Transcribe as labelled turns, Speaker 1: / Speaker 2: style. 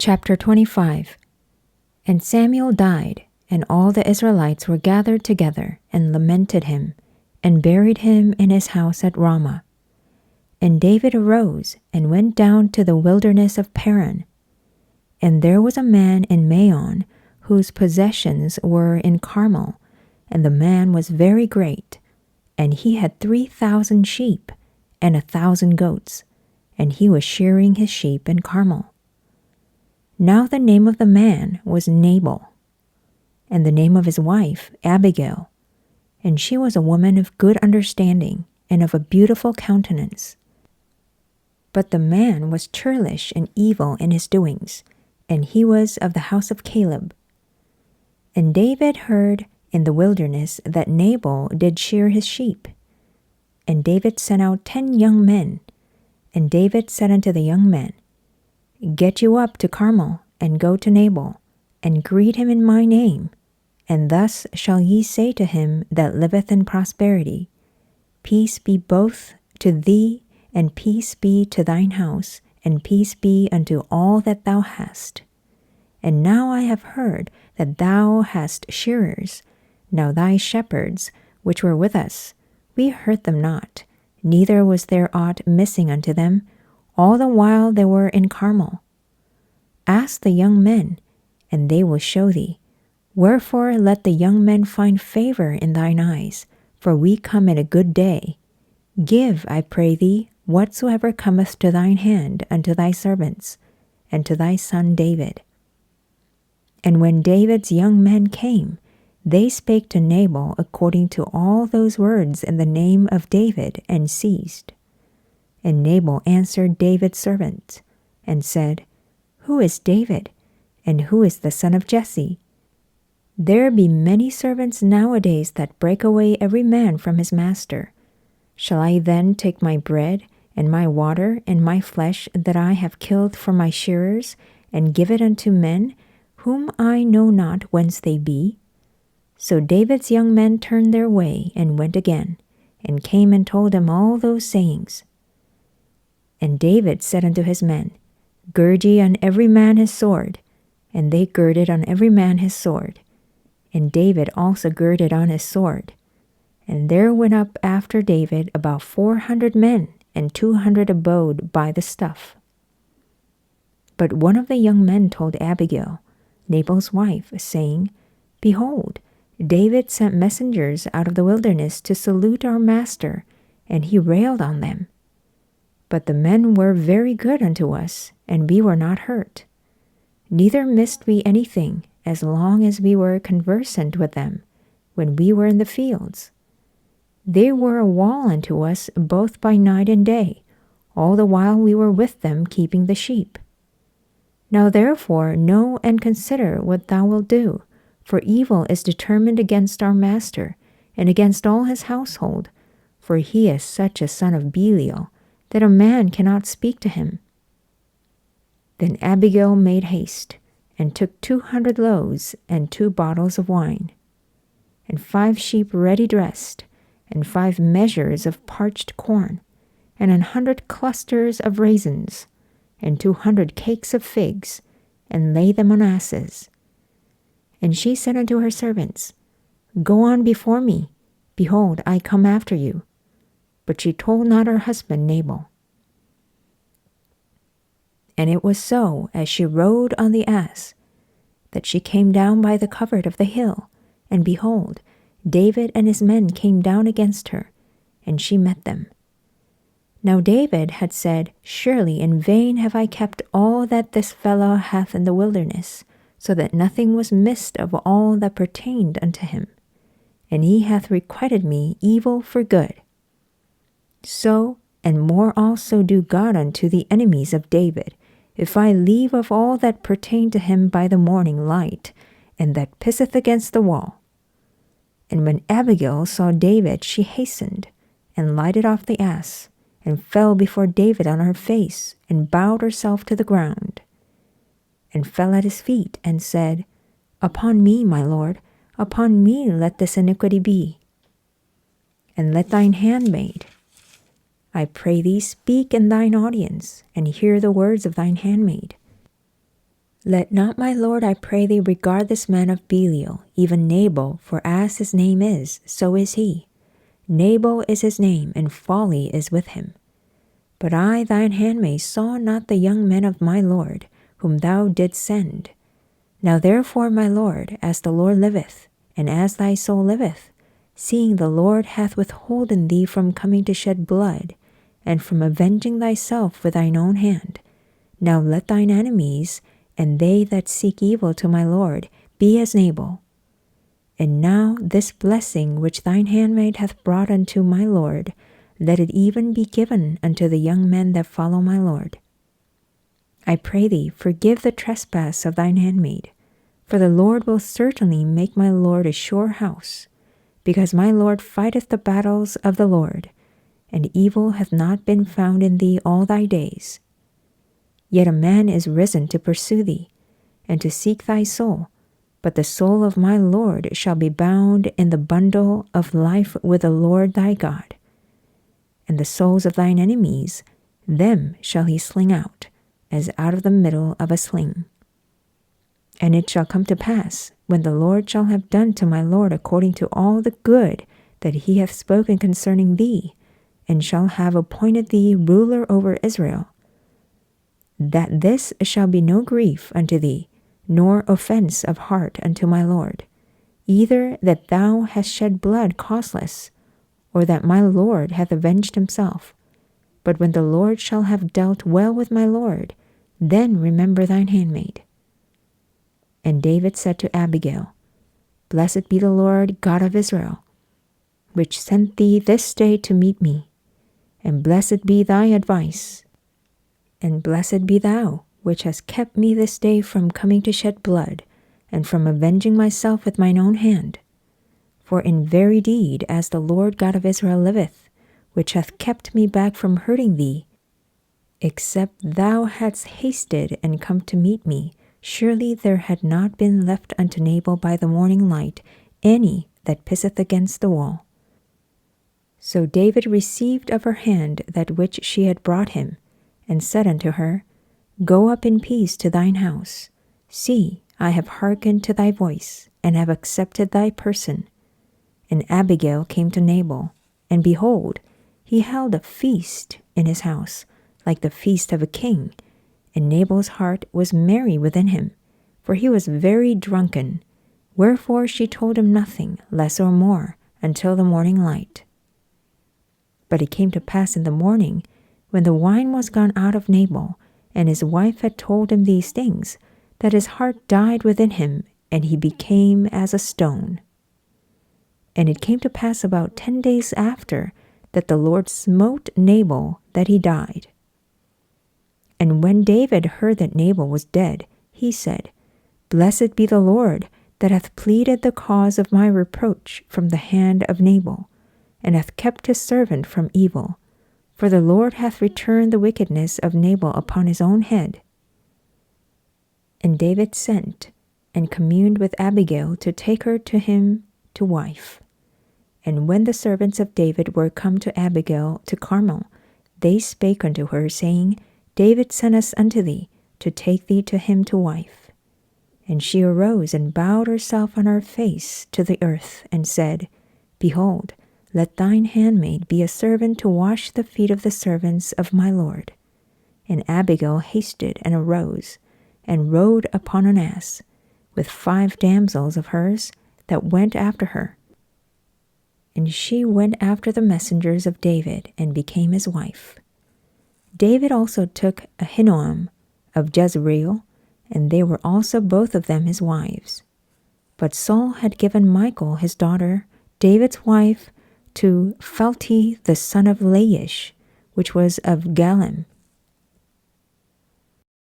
Speaker 1: Chapter 25. And Samuel died, and all the Israelites were gathered together, and lamented him, and buried him in his house at Ramah. And David arose, and went down to the wilderness of Paran. And there was a man in Maon, whose possessions were in Carmel, and the man was very great, and he had 3,000 sheep, and 1,000 goats, and he was shearing his sheep in Carmel. Now the name of the man was Nabal, and the name of his wife Abigail, and she was a woman of good understanding, and of a beautiful countenance. But the man was churlish and evil in his doings, and he was of the house of Caleb. And David heard in the wilderness that Nabal did shear his sheep. And David sent out 10 young men, and David said unto the young men, Get you up to Carmel, and go to Nabal, and greet him in my name, and thus shall ye say to him that liveth in prosperity, Peace be both to thee, and peace be to thine house, and peace be unto all that thou hast. And now I have heard that thou hast shearers. Now thy shepherds, which were with us, we hurt them not, neither was there aught missing unto them, all the while they were in Carmel. Ask the young men, and they will show thee. Wherefore let the young men find favor in thine eyes, for we come in a good day. Give, I pray thee, whatsoever cometh to thine hand unto thy servants, and to thy son David. And when David's young men came, they spake to Nabal according to all those words in the name of David, and ceased. And Nabal answered David's servant, and said, Who is David, and who is the son of Jesse? There be many servants nowadays that break away every man from his master. Shall I then take my bread, and my water, and my flesh that I have killed for my shearers, and give it unto men, whom I know not whence they be? So David's young men turned their way, and went again, and came and told him all those sayings. And David said unto his men, Gird ye on every man his sword. And they girded on every man his sword. And David also girded on his sword. And there went up after David about 400 men, and 200 abode by the stuff. But one of the young men told Abigail, Nabal's wife, saying, Behold, David sent messengers out of the wilderness to salute our master, and he railed on them. But the men were very good unto us, and we were not hurt. Neither missed we anything, as long as we were conversant with them, when we were in the fields. They were a wall unto us both by night and day, all the while we were with them keeping the sheep. Now therefore know and consider what thou wilt do, for evil is determined against our master, and against all his household, for he is such a son of Belial, that a man cannot speak to him. Then Abigail made haste, and took 200 loaves, and 2 bottles of wine, and 5 sheep ready dressed, and 5 measures of parched corn, and 100 clusters of raisins, and 200 cakes of figs, and laid them on asses. And she said unto her servants, Go on before me, behold, I come after you. But she told not her husband Nabal. And it was so, as she rode on the ass, that she came down by the covert of the hill, and behold, David and his men came down against her, and she met them. Now David had said, Surely in vain have I kept all that this fellow hath in the wilderness, so that nothing was missed of all that pertained unto him. And he hath requited me evil for good. So, and more also do God unto the enemies of David, if I leave of all that pertain to him by the morning light, and that pisseth against the wall. And when Abigail saw David, she hastened, and lighted off the ass, and fell before David on her face, and bowed herself to the ground, and fell at his feet, and said, Upon me, my lord, upon me let this iniquity be. And let thine handmaid, I pray thee, speak in thine audience, and hear the words of thine handmaid. Let not my lord, I pray thee, regard this man of Belial, even Nabal, for as his name is, so is he. Nabal is his name, and folly is with him. But I, thine handmaid, saw not the young men of my lord, whom thou didst send. Now therefore, my lord, as the Lord liveth, and as thy soul liveth, seeing the Lord hath withholden thee from coming to shed blood, and from avenging thyself with thine own hand, now let thine enemies, and they that seek evil to my lord, be as Nabal. And now this blessing which thine handmaid hath brought unto my lord, let it even be given unto the young men that follow my lord. I pray thee, forgive the trespass of thine handmaid, for the Lord will certainly make my lord a sure house, because my lord fighteth the battles of the Lord, and evil hath not been found in thee all thy days. Yet a man is risen to pursue thee, and to seek thy soul, but the soul of my Lord shall be bound in the bundle of life with the Lord thy God. And the souls of thine enemies, them shall he sling out, as out of the middle of a sling. And it shall come to pass, when the Lord shall have done to my Lord according to all the good that he hath spoken concerning thee, and shall have appointed thee ruler over Israel, that this shall be no grief unto thee, nor offense of heart unto my Lord, either that thou hast shed blood causeless, or that my Lord hath avenged himself. But when the Lord shall have dealt well with my Lord, then remember thine handmaid. And David said to Abigail, Blessed be the Lord God of Israel, which sent thee this day to meet me, and blessed be thy advice, and blessed be thou, which hast kept me this day from coming to shed blood, and from avenging myself with mine own hand. For in very deed, as the Lord God of Israel liveth, which hath kept me back from hurting thee, except thou hadst hasted and come to meet me, surely there had not been left unto Nabal by the morning light any that pisseth against the wall. So David received of her hand that which she had brought him, and said unto her, Go up in peace to thine house. See, I have hearkened to thy voice, and have accepted thy person. And Abigail came to Nabal, and behold, he held a feast in his house, like the feast of a king, and Nabal's heart was merry within him, for he was very drunken. Wherefore she told him nothing, less or more, until the morning light. But it came to pass in the morning, when the wine was gone out of Nabal, and his wife had told him these things, that his heart died within him, and he became as a stone. And it came to pass about 10 days after, that the Lord smote Nabal, that he died. And when David heard that Nabal was dead, he said, Blessed be the Lord, that hath pleaded the cause of my reproach from the hand of Nabal, and hath kept his servant from evil. For the Lord hath returned the wickedness of Nabal upon his own head. And David sent, and communed with Abigail to take her to him to wife. And when the servants of David were come to Abigail to Carmel, they spake unto her, saying, David sent us unto thee, to take thee to him to wife. And she arose and bowed herself on her face to the earth, and said, Behold, let thine handmaid be a servant to wash the feet of the servants of my Lord. And Abigail hasted and arose, and rode upon an ass, with 5 damsels of hers that went after her. And she went after the messengers of David, and became his wife. David also took Ahinoam of Jezreel, and they were also both of them his wives. But Saul had given Michal his daughter, David's wife, to Phalti the son of Laish, which was of Galem,